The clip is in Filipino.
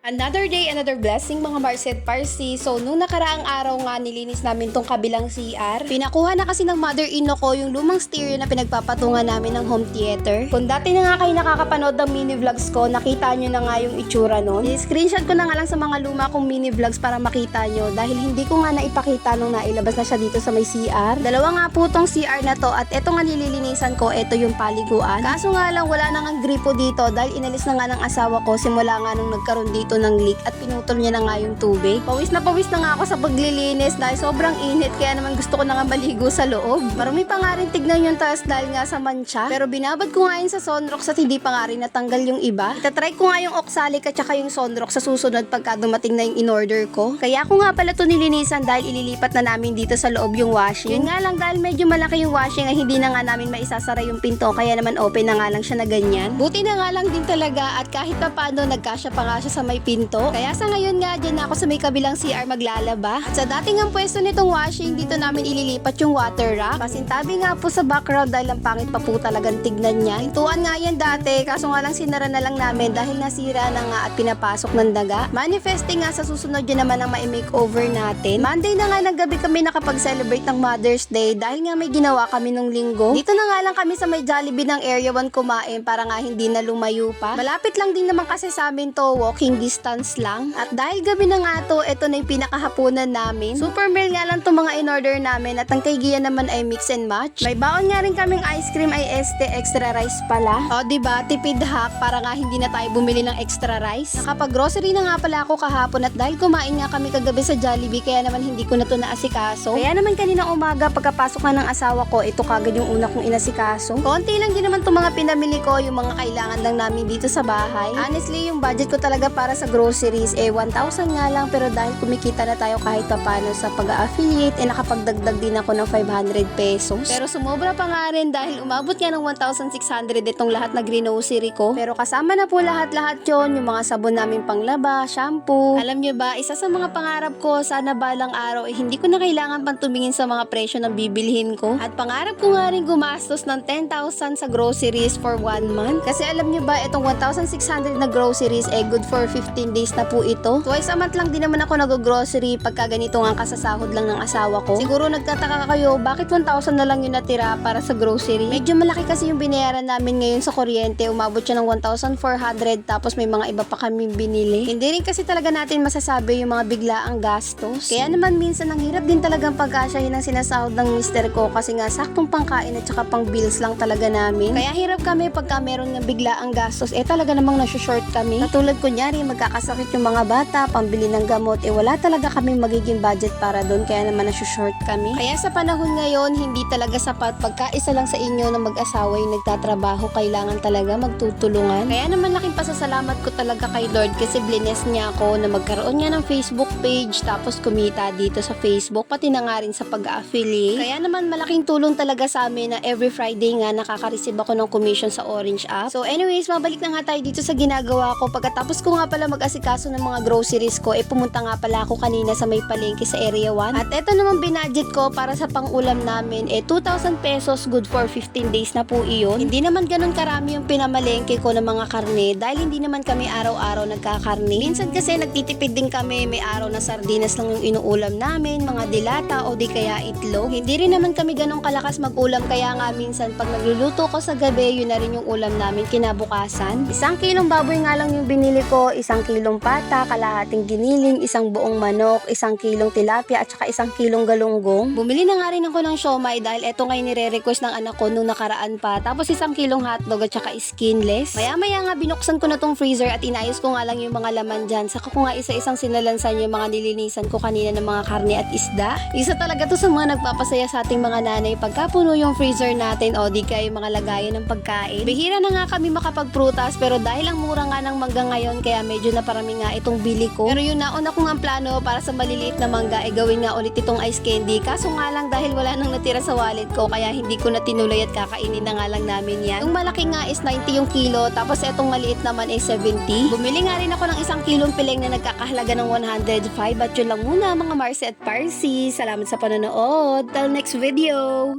Another day, another blessing mga Marcy at Parsi. So, nung nakaraang araw nga nilinis namin tong kabilang CR. Pinakuha na kasi ng mother-in-law ko yung lumang stereo na pinagpapatungan namin ng home theater. Kung dati na nga kayo nakakapanood ng mini vlogs ko, nakita nyo na nga yung itsura nun. I-screenshot ko na nga lang sa mga luma kong mini vlogs para makita nyo dahil hindi ko nga naipakita nung nailabas na siya dito sa may CR. Dalawa nga po tong CR na to at eto nga nililinisan ko, eto yung paliguan. Kaso nga lang wala nang ang gripo dito dahil inalis na nga ng asawa ko simula nga nung nagkaroon dito ng leak at pinutol niya na nga yung tubig. Pawis na nga ako sa paglilinis dahil sobrang init kaya naman gusto ko na nga maligo sa loob. Marami pa nga rin tignan yung taas dahil nga sa mancha. Pero binabad ko nga yun sa Sunrox at hindi pa nga rin natanggal yung iba. Itatry ko nga yung oxalic at saka yung Sunrox sa susunod pagka dumating na yung in-order ko. Kaya ako nga pala ito nilinisan dahil ililipat na namin dito sa loob yung washing. Yun nga lang dahil medyo malaki yung washing ay hindi na nga namin maisasara yung pinto kaya naman open na nga lang siya na ganyan. Buti na nga lang din talaga at kahit pa paano nagkasya pa nga siya sa may pinto. Kaya sa ngayon nga dyan ako sa may kabilang CR maglalaba. At sa dating ang pwesto nitong washing, dito namin ililipat yung water rack. Pasintabi nga po sa background dahil ang pangit pa po talagang tignan niya. Pintuan nga yan dati, kaso nga lang sinara na lang namin dahil nasira na nga at pinapasok ng daga. Manifesting nga sa susunod yun naman ang ma-makeover natin. Monday na nga ng gabi kami nakapag-celebrate ng Mother's Day dahil nga may ginawa kami nung linggo. Dito na nga lang kami sa may Jollibee ng Area 1 kumain para nga hindi na lumayo pa. Malapit lang din naman kasi sa amin to, walking distance lang. At dahil gabi na nga to, ito na yung pinakahapunan namin. Super meal nga lang to mga in-order namin at ang kay Gia naman ay mix and match. May baon nga rin kaming ice cream ay extra rice pala. O diba, tipid hack para nga hindi na tayo bumili ng extra rice. Nakapag-grocery na nga pala ako kahapon at dahil kumain nga kami kagabi sa Jollibee kaya naman hindi ko na to naasikaso. Kaya naman kaninang umaga pagkapasok nga ng asawa ko, ito kagad yung una kong inasikaso. Konti lang din naman to mga pinamili ko, yung mga kailangan lang namin dito sa bahay. Honestly, yung budget ko talaga para sa groceries 1,000 nga lang pero dahil kumikita na tayo kahit papano sa pag-affiliate nakapagdagdag din ako ng 500 pesos. Pero sumobra pa nga rin dahil umabot nga ng 1,600 itong lahat na grocery ko. Pero kasama na po lahat-lahat yon, yung mga sabon namin panglaba, shampoo. Alam nyo ba, isa sa mga pangarap ko, sana balang araw hindi ko na kailangan pang tumingin sa mga presyo ng bibilhin ko. At pangarap ko nga rin gumastos ng 10,000 sa groceries for 1 month. Kasi alam nyo ba, itong 1,600 na groceries good for 15 days na po ito. Twice a month lang din naman ako nag-grocery pagka ganito nga kasasahod lang ng asawa ko. Siguro nagtataka kayo, bakit 1,000 na lang yung natira para sa grocery? Medyo malaki kasi yung binayaran namin ngayon sa kuryente. Umabot siya ng 1,400 tapos may mga iba pa kami binili. Hindi rin kasi talaga natin masasabi yung mga biglaang gastos. Kaya naman minsan ang hirap din talagang pagkasyahin ang sinasahod ng mister ko kasi nga saktong pangkain at saka pang bills lang talaga namin. Kaya hirap kami pagka meron ng biglaang gastos talaga namang nasushort kami. Katulad kunyari magkakasakit yung mga bata, pambili ng gamot, wala talaga kaming magiging budget para doon kaya naman nasushort kami. Kaya sa panahon ngayon, hindi talaga sapat pagka isa lang sa inyo na mag-asawa yung nagtatrabaho, kailangan talaga magtutulungan. Kaya naman laking pasasalamat ko talaga kay Lord kasi blines niya ako na magkaroon niya ng Facebook page tapos kumita dito sa Facebook, pati na nga rin sa pag-affiliate. Kaya naman malaking tulong talaga sa amin na every Friday nga nakaka-receive ako ng commission sa Orange app. So anyways, mabalik na nga tayo dito sa ginagawa ko. Pagkatapos ko nga pala mag-asikaso ng mga groceries ko, pumunta nga pala ako kanina sa may palengke sa Area 1. At eto naman binadget ko para sa pang-ulam namin, 2,000 pesos, good for 15 days na po iyon. Hindi naman ganun karami yung pinamalengke ko ng mga karne dahil hindi naman kami araw-araw nagkakarne. Minsan kasi nagtitipid din kami, may araw na sardinas lang yung inuulam namin, mga dilata o di kaya itlog. Hindi rin naman kami ganun kalakas mag-ulam kaya nga minsan pag nagluluto ko sa gabi, yun na rin yung ulam namin kinabukasan. 1 kilong baboy nga lang yung binili ko, 1 kilong pata, kalahating giniling, 1 buong manok, 1 kilong tilapia at saka 1 kilong galunggong. Bumili na nga rin ako ng siomay dahil eto nga nire-request ng anak ko nung nakaraan pa. Tapos 1 kilong hotdog at saka skinless. Maya-maya nga binuksan ko na tong freezer at inayos ko nga lang yung mga laman dyan. Saka ko nga isa-isang sinalansan yung mga nilinisan ko kanina ng mga karne at isda. Isa talaga to sa mga nagpapasaya sa ating mga nanay pagka puno yung freezer natin o di kaya yung mga lagayan ng pagkain. Bihira na nga kami makapagprutas pero dahil ang mura nga ng mangga ngayon kaya medyo naparami nga itong bili ko. Pero yun nauna ko nga plano para sa maliliit na mangga gawin nga ulit itong ice candy. Kaso nga lang dahil wala nang natira sa wallet ko kaya hindi ko na tinuloy at kakainin na nga lang namin yan. Yung malaki nga is 90 yung kilo tapos itong maliit naman is 70. Bumili nga rin ako ng 1 kilong pileng na nagkakahalaga ng 105 at yun lang muna mga Marcy at Parsi. Salamat sa panonood. Till next video!